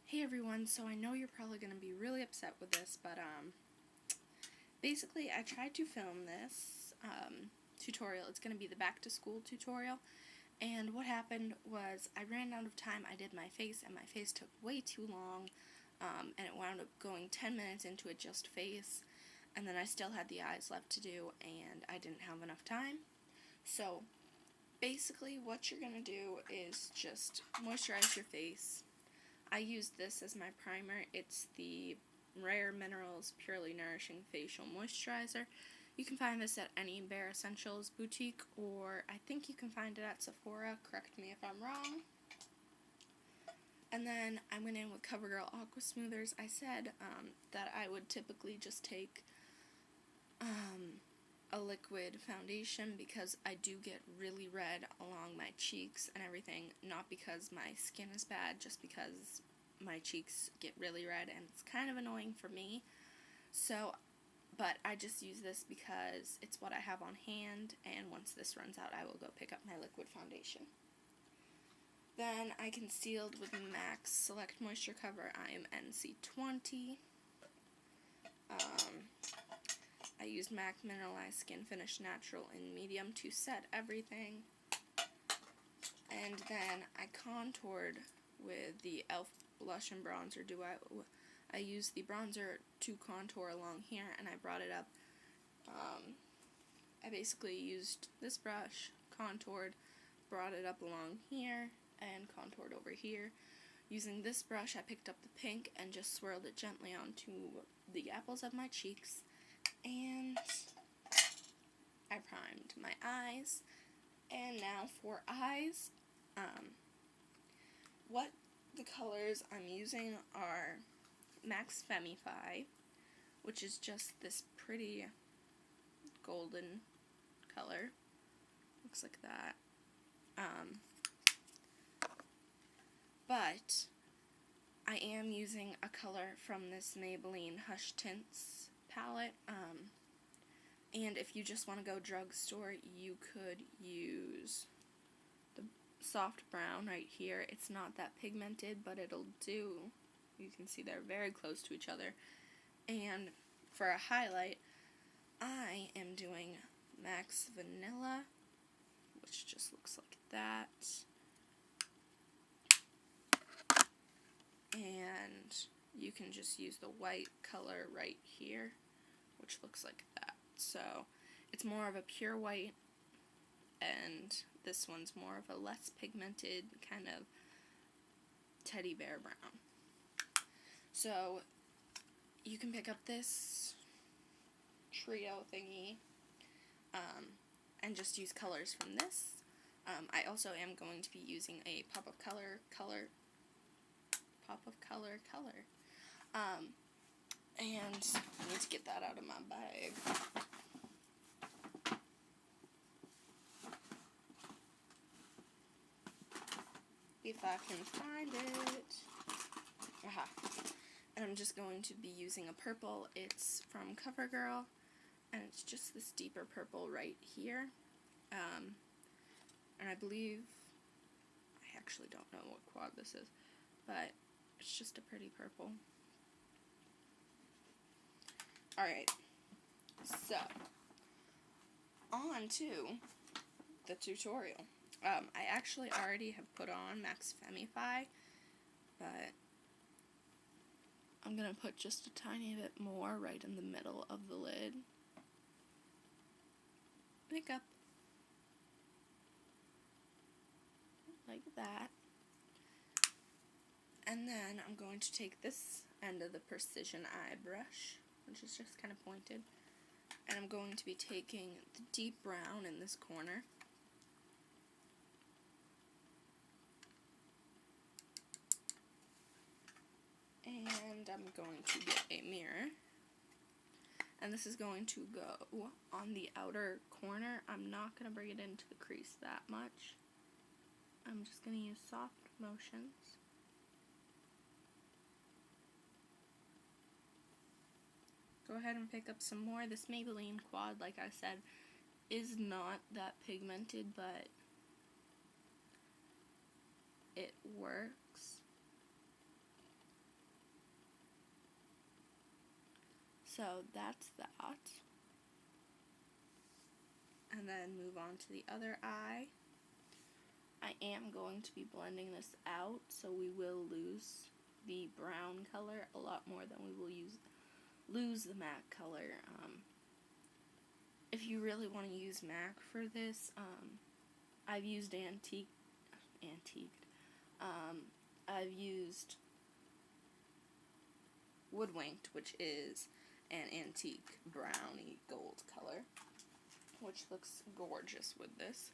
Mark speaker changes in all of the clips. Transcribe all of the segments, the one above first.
Speaker 1: Hey everyone, so I know you're probably going to be really upset with this, but basically I tried to film this tutorial. It's going to be the back to school tutorial, and what happened was I ran out of time. I did my face, and my face took way too long, and it wound up going 10 minutes into it just face, and then I still had the eyes left to do, and I didn't have enough time. So basically what you're going to do is just moisturize your face. I used this as my primer. It's the Rare Minerals Purely Nourishing Facial Moisturizer. You can find this at any Bare Essentials boutique, or I think you can find it at Sephora. Correct me if I'm wrong. And then I went in with CoverGirl Aqua Smoothers. I said that I would typically just take a liquid foundation because I do get really red along my cheeks and everything, not because my skin is bad, just because my cheeks get really red and it's kind of annoying for me. So, but I just use this because it's what I have on hand, and once this runs out I will go pick up my liquid foundation. Then I concealed with MAC Select Moisture Cover. I am NC20. I used MAC Mineralized Skin Finish Natural in medium to set everything. And then I contoured with the e.l.f. Blush and Bronzer Duo. I used the bronzer to contour along here, and I brought it up. I basically used this brush, contoured, brought it up along here, and contoured over here. Using this brush, I picked up the pink and just swirled it gently onto the apples of my cheeks. And I primed my eyes. And now for eyes, what the colors I'm using are MAC's Femify, which is just this pretty golden color. Looks like that. But I am using a color from this Maybelline Hush Tints palette, and if you just want to go drugstore, you could use the soft brown right here. It's not that pigmented, but it'll do. You can see they're very close to each other. And for a highlight, I am doing MAC's Vanilla, which just looks like that. And you can just use the white color right here, which looks like that. So it's more of a pure white, and this one's more of a less pigmented kind of teddy bear brown. So you can pick up this trio thingy and just use colors from this. I also am going to be using a Pop of Color. And I need to get that out of my bag. If I can find it. Aha. And I'm just going to be using a purple. It's from CoverGirl, and it's just this deeper purple right here. And I believe, I actually don't know what quad this is, but it's just a pretty purple. Alright, so, on to the tutorial. I actually already have put on MAC's Femify, but I'm going to put just a tiny bit more right in the middle of the lid. Pick up. Like that. And then I'm going to take this end of the Precision Eye brush, which is just kind of pointed, and I'm going to be taking the deep brown in this corner. And I'm going to get a mirror, and this is going to go on the outer corner. I'm not going to bring it into the crease that much. I'm just going to use soft motions. Go ahead and pick up some more. This Maybelline quad, like I said, is not that pigmented, but it works. So that's that. And then move on to the other eye. I am going to be blending this out, so we will lose the brown color a lot more than we will lose the MAC color. If you really want to use MAC for this, I've used I've used Woodwinked, which is an antique browny gold color, which looks gorgeous with this.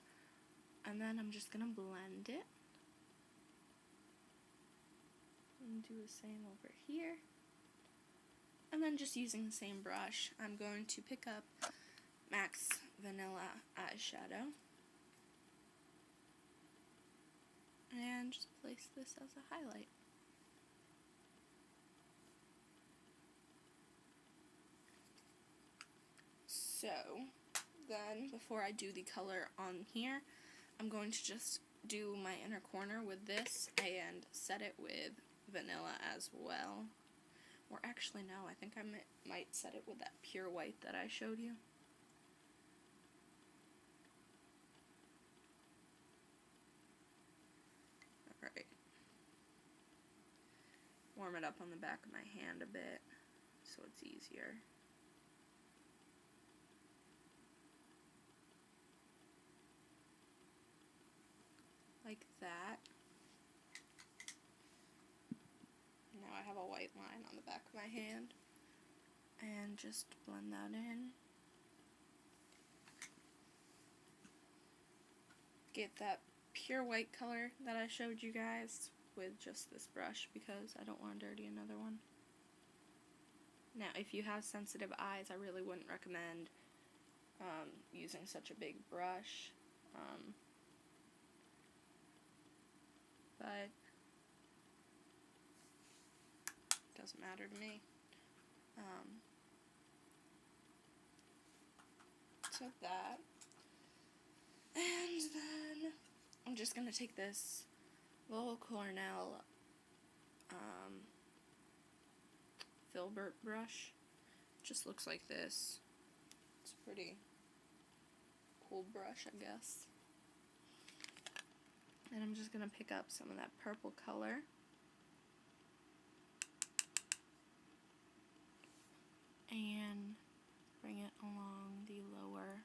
Speaker 1: And then I'm just going to blend it. And do the same over here. And then just using the same brush, I'm going to pick up MAC's Vanilla Eyeshadow. And just place this as a highlight. So, then before I do the color on here, I'm going to just do my inner corner with this and set it with vanilla as well. Or actually no, I think I might set it with that pure white that I showed you. Alright. Warm it up on the back of my hand a bit so it's easier. Like that. Now I have a white line on the back of my hand. And just blend that in. Get that pure white color that I showed you guys with just this brush because I don't want to dirty another one. Now, if you have sensitive eyes, I really wouldn't recommend using such a big brush. But it doesn't matter to me. So that. And then I'm just going to take this Lowell Cornell Filbert brush. It just looks like this. It's a pretty cool brush, I guess. And I'm just going to pick up some of that purple color. And bring it along the lower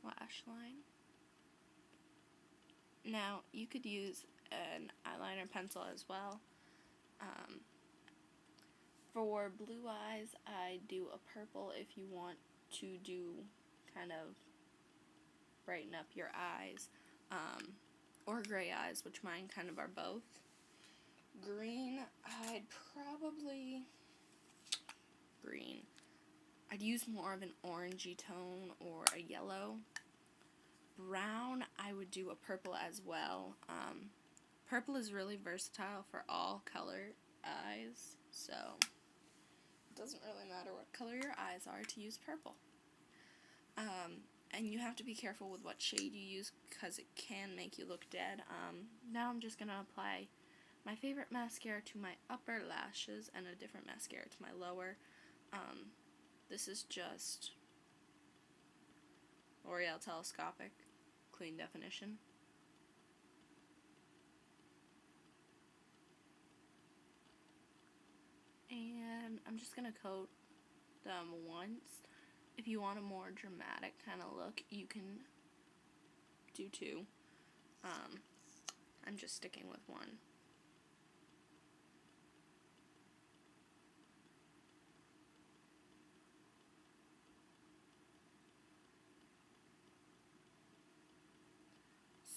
Speaker 1: lash line. Now, you could use an eyeliner pencil as well. For blue eyes, I do a purple if you want to do kind of brighten up your eyes. Or gray eyes, which mine kind of are both. Green, I'd use more of an orangey tone or a yellow. Brown, I would do a purple as well. Purple is really versatile for all color eyes, so it doesn't really matter what color your eyes are to use purple. And you have to be careful with what shade you use because it can make you look dead. Now I'm just going to apply my favorite mascara to my upper lashes and a different mascara to my lower. This is just L'Oreal Telescopic Clean Definition. And I'm just going to coat them once. If you want a more dramatic kind of look, you can do two. I'm just sticking with one.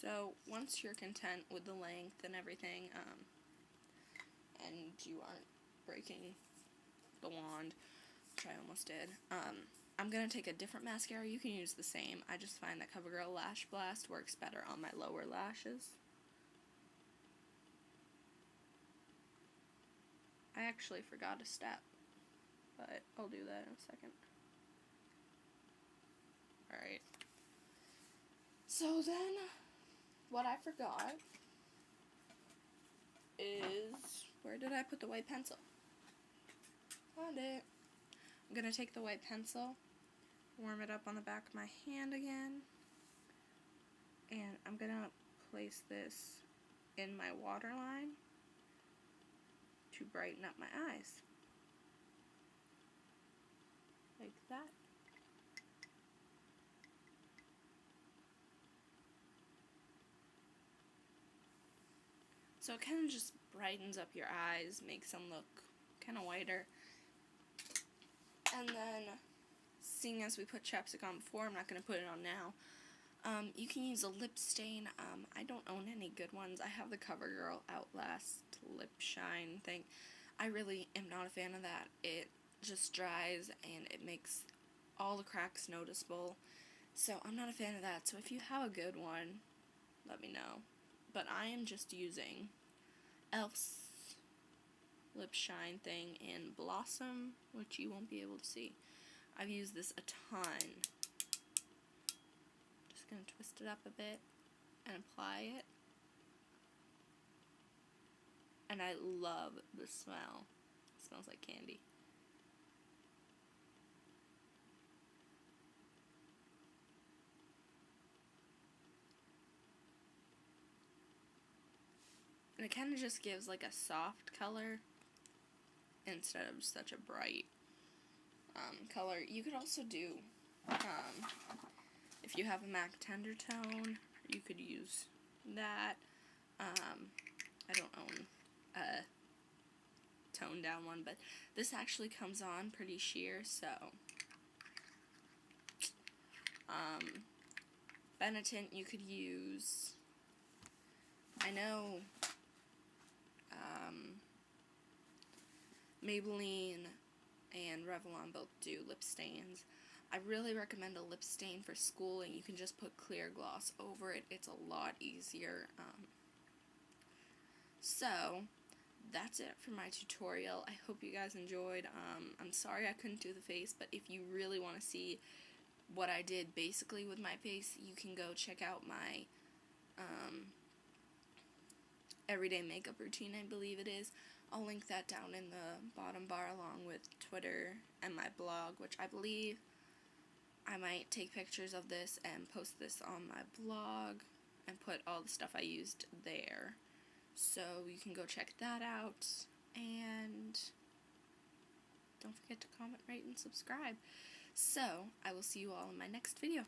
Speaker 1: So once you're content with the length and everything, and you aren't breaking the wand, which I almost did, I'm going to take a different mascara. You can use the same. I just find that CoverGirl Lash Blast works better on my lower lashes. I actually forgot a step, but I'll do that in a second. Alright. So then, what I forgot is, where did I put the white pencil? Found it. I'm going to take the white pencil, warm it up on the back of my hand again, and I'm going to place this in my waterline to brighten up my eyes. Like that. So it kind of just brightens up your eyes, makes them look kind of whiter. And then, seeing as we put chapstick on before, I'm not going to put it on now. You can use a lip stain. I don't own any good ones. I have the CoverGirl Outlast Lip Shine thing. I really am not a fan of that. It just dries and it makes all the cracks noticeable. So I'm not a fan of that. So if you have a good one, let me know. But I am just using e.l.f.'s Lip Shine thing in Blossom, which you won't be able to see. I've used this a ton. Just going to twist it up a bit and apply it. And I love the smell. It smells like candy. And it kind of just gives like a soft color instead of such a bright color. You could also do, if you have a MAC Tender Tone, you could use that. I don't own a toned down one, but this actually comes on pretty sheer, so Benetint you could use. I know Maybelline and Revlon both do lip stains. I really recommend a lip stain for school, and you can just put clear gloss over it. It's a lot easier. So, that's it for my tutorial. I hope you guys enjoyed. I'm sorry I couldn't do the face, but if you really want to see what I did basically with my face, you can go check out my everyday makeup routine, I believe it is. I'll link that down in the bottom bar along with Twitter and my blog, which I believe I might take pictures of this and post this on my blog and put all the stuff I used there. So you can go check that out, and don't forget to comment, rate, and subscribe. So I will see you all in my next video.